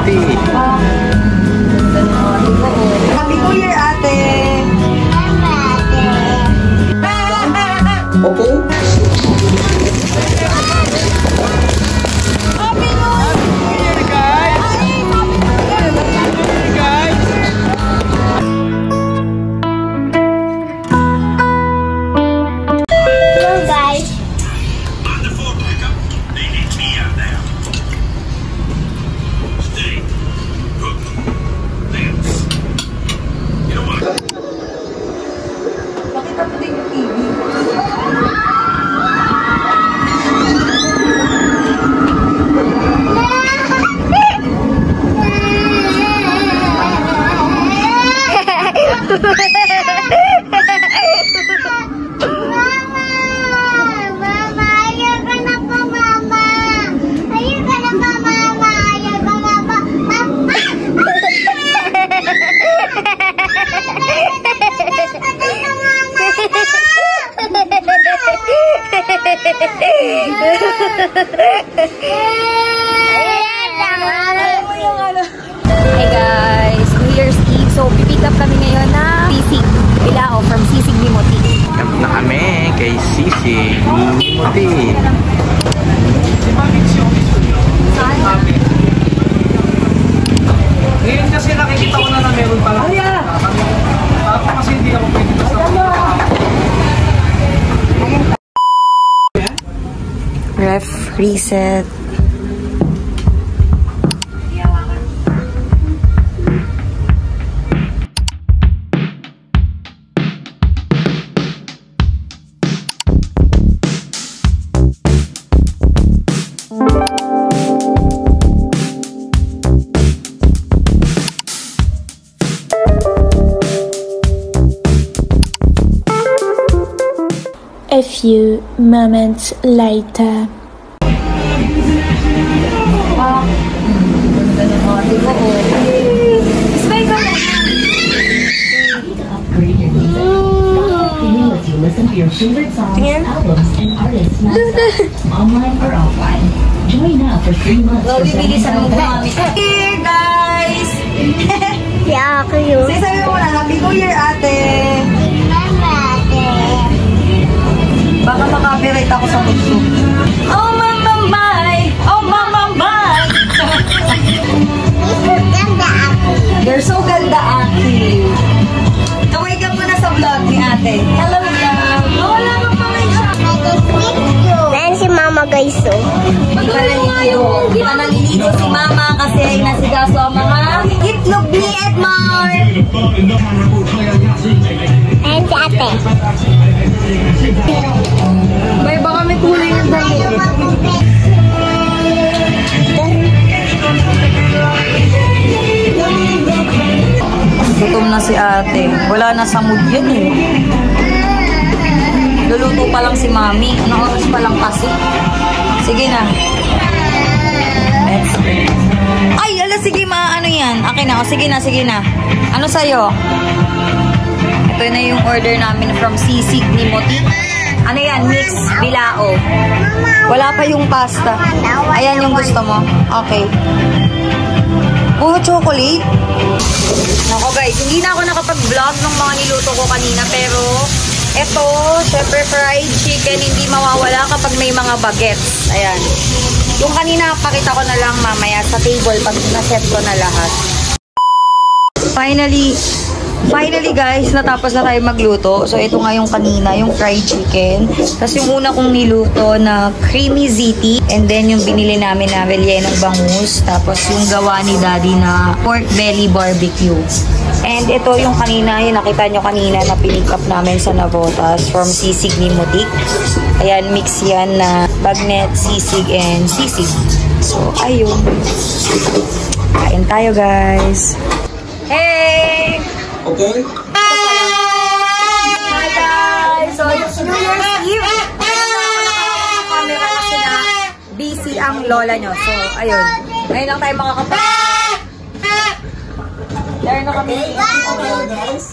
Moti. Happy New Year, ate! Okay? Hey guys, New Year's Eve. So, pipick up kami ngayon na Sisig Bilao from Sisig ni Moti. Camp na kami kay Sisig ni Moti. Ngayon kasi nakikita ko na meron pala. Ako kasi hindi ako pwede basta. Ref reset. A few moments later. Listen to your favorite songs, albums, and artists online or offline. Join now for 3 months. Hey, guys! Yeah, ako yun. Sabi mo na, Happy New Year, ate! Baka makapirate ako sa puso. Oh, mama, bye! Oh, mama, bye! You're so ganda, ate. Kaway ka muna sa vlog ni ate. Hello, love. Wala mo pa rin siya. Ayan si mama guys, oh. Di pa naliligo si mama kasi ay nasigaso ang mga itlog ni Edmar. Ayan si ate. May baka may kulay ng damit. Gutom na si ate. Wala na sa mood yan eh. Luluto pa lang si mami. Anong oras pa lang kasi? Sige na. Let's go. Ay, ala, sige ma. Ano yan? Akin na. O, sige na, sige na. Ano sa'yo? Ito na yung order namin from Sisig ni Moti. Ano yan? Mix bilao. Wala pa yung pasta. Ayan yung gusto mo. Okay. Puro chocolate. Nako guys, hindi na ako nakapag-vlog ng mga niluto ko kanina. Pero, eto, syempre fried chicken, hindi mawawala kapag may mga bagets. Ayan. Yung kanina, pakita ko na lang mamaya sa table pag na-set ko na lahat. Finally guys, natapos na tayo magluto. So ito nga yung kanina, yung fried chicken. Tapos yung una kong niluto na creamy ziti. And then yung binili namin na rellenong bangus. Tapos yung gawa ni daddy na pork belly barbecue. And ito yung kanina, yung nakita nyo kanina na pinick up namin sa Navotas from Sisig ni Moti. Ayan, mix yan na bagnet, sisig, and sisig. So ayun. Kain tayo guys. Hey! Okay? Hi guys! So, it's New Year's Eve. Camera kasi na busy ang lola nyo. So, ayun. Ngayon lang tayo makakapag... There na kami. Okay, guys.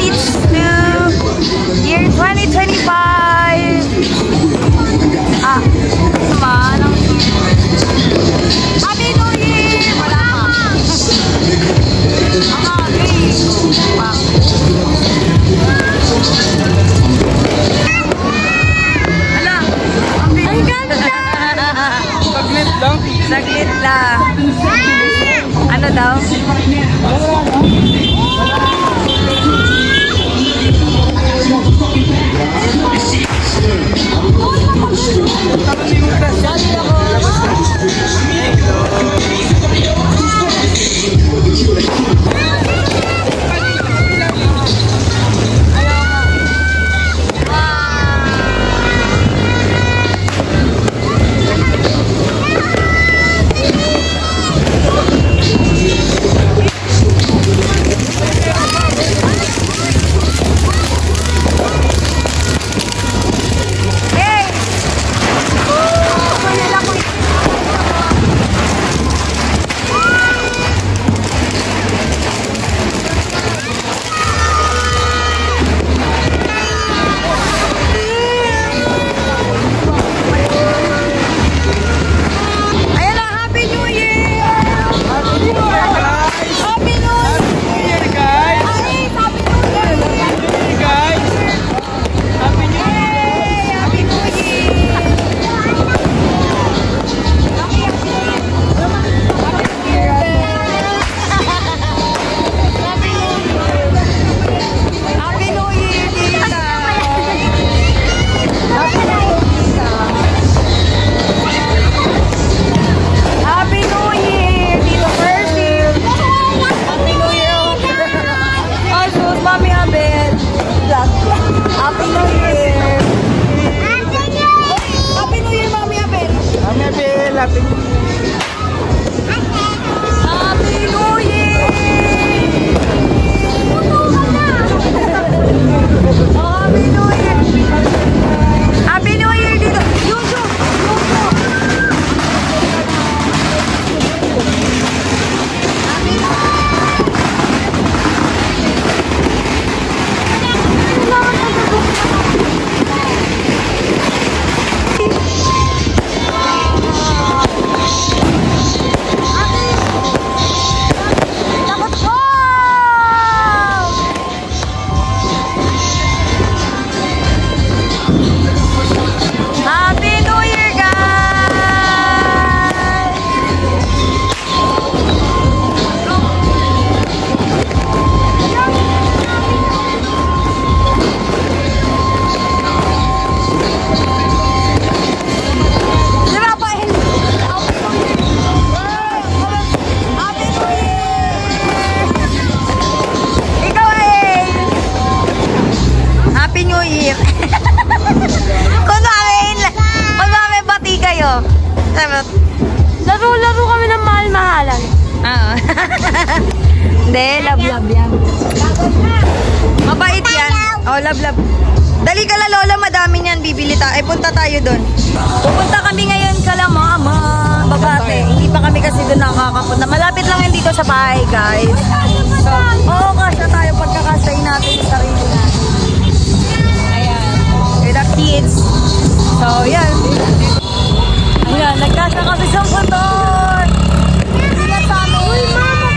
Beach to year 2025. Manang Happy New Year! Wala pa. Ala, ang ganda! Saglit lang. Saglit lang. Ano daw? Laro kami ng mahal-mahalan. Oo. Hindi, love-love yan. Mabait yan. Oh, love-love. Dali ka la, Lola, madami niyan. Bibili tayo. Ay, punta tayo doon. Pupunta kami ngayon kala Mama. Babate. Hindi pa kami kasi doon nakakapunta. Malapit lang yan dito sa bahay, guys. So, oo, kasya tayo pagkakasay natin sa sarili natin. Ayan. With our kids. So, yan. Ayan, nagkasya kami sa motor. Hindi na sa amin. Uy, Mama.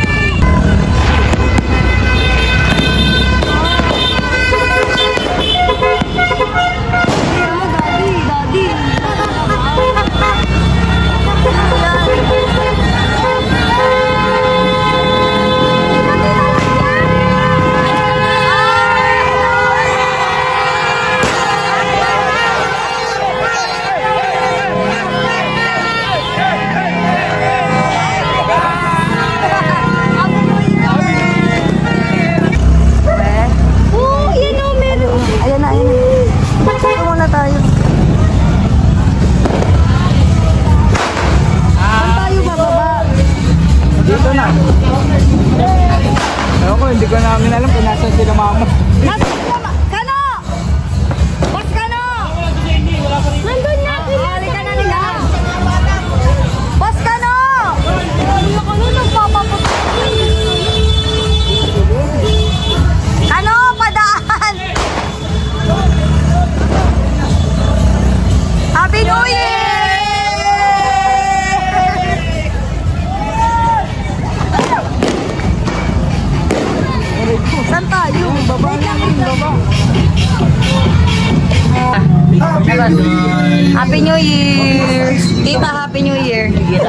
Happy New Year! Tita, Happy New Year! Happy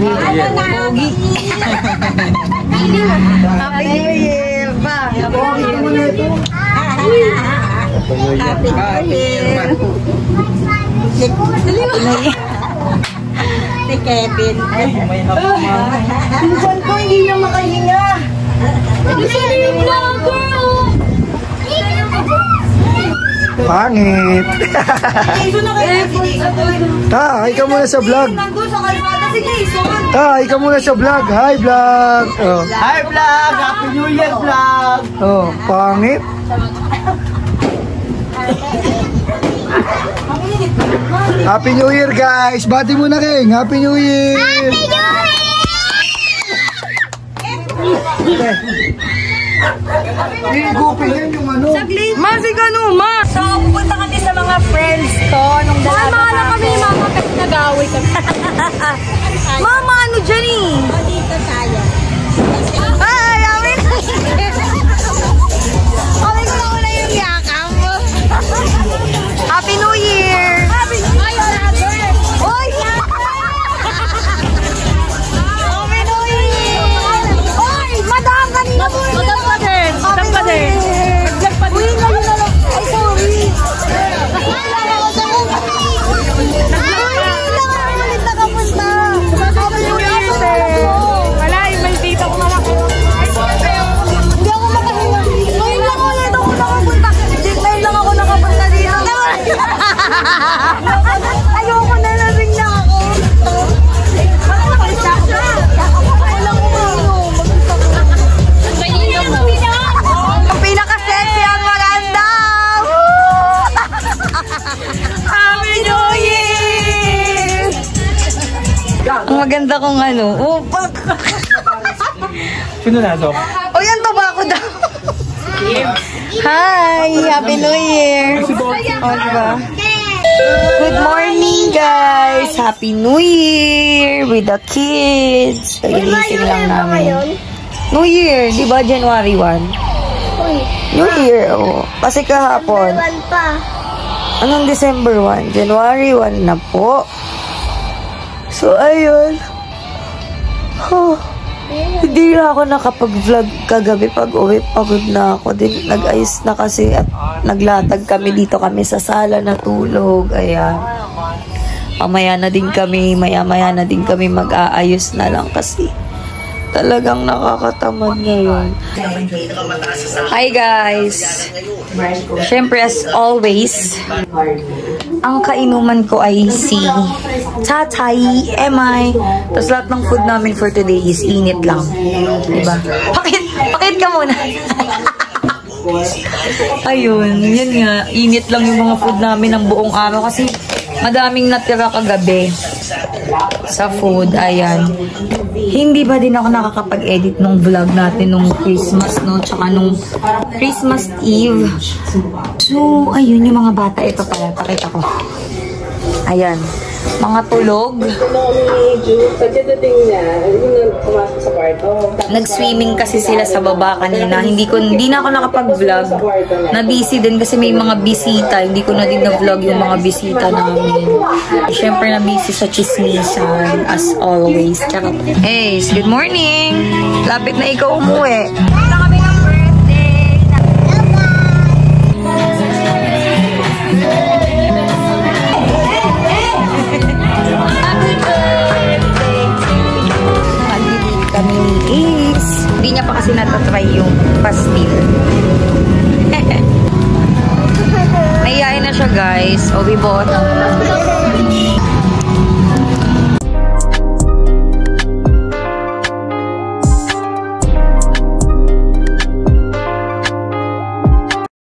New Year. Pogi. Happy New Year! Pa! Happy New Year! Happy New Year! Si Kevin. Pinsan ko hindi na makahinga. Gusto yung vlogger, oh. Pangit. Hi ka muna sa vlog. Hi ka muna sa vlog. Hi vlog. Oh. Hi vlog! Happy New Year vlog! Oh, pangit. Happy New Year guys. Bati muna King. Happy New Year. Happy New Year. Gupin yan yung ano. Masig ano, ma! So, pupunta kami sa mga friends ko nung dalawa. Mama lang kami ni Mama kasi nag-away kami. Mama, ano dyan eh? Dito tayo. Ay, amin! Amin ko na wala yung yakap. Happy New Year! Happy New Year! Oy! Happy New Year! Oy! Madam kanina mo! Madam pa din! Madam pa din! Nag-vlog pa din! Uy, ngayon na lang! Ay, sorry! Wala, may dito ko malaki. Hindi ako makahinga. Ngayon lang ulit ako nakapunta. Ngayon lang ako nakapunta dito. Ayoko na, lasing na ako. Walang uminom. Ang pinaka-sexy ang maganda. Happy New Year! Ang maganda kong ano. Upak! Sino na ito? O yan, tobacco daw. Hi! Happy New Year! O, diba? Good morning, guys! Happy New Year! With the kids! Nagigising lang namin. New Year! Diba January 1? New Year, oh. Kasi kahapon. Anong December 1? January 1 na po. So, ayun. Oh. Hindi na ako nakapag-vlog kagabi pag uwi. Pagod na ako din. Nag-ayos na kasi at naglatag kami dito kami sa sala na tulog. Ayan. Maya na din kami mag-aayos na lang kasi talagang nakakatamad ngayon. Hi guys! Siyempre as always, ang kainuman ko ay si Tatay, Emay. Tapos lahat ng food namin for today is init lang. Diba? Pakit ka muna. Ayun, yun nga. Init lang yung mga food namin ng buong araw kasi madaming natira kagabi sa food. Ayan. Hindi ba din ako nakakapag-edit nung vlog natin nung Christmas, no? Tsaka nung Christmas Eve. So, ayun yung mga bata. Ito pala, pakita ko. Ayan. Mga tulog. Nag-swimming kasi sila sa baba kanina. Hindi na ako nakapag-vlog. Na-busy din kasi may mga bisita. Hindi ko na din na-vlog yung mga bisita namin. Siyempre na-busy sa chismisan as always. Hey, good morning! Lapit na ikaw umuwi. Hindi niya pa kasi natatry yung pastil. Nahiyain na siya guys. O, we bought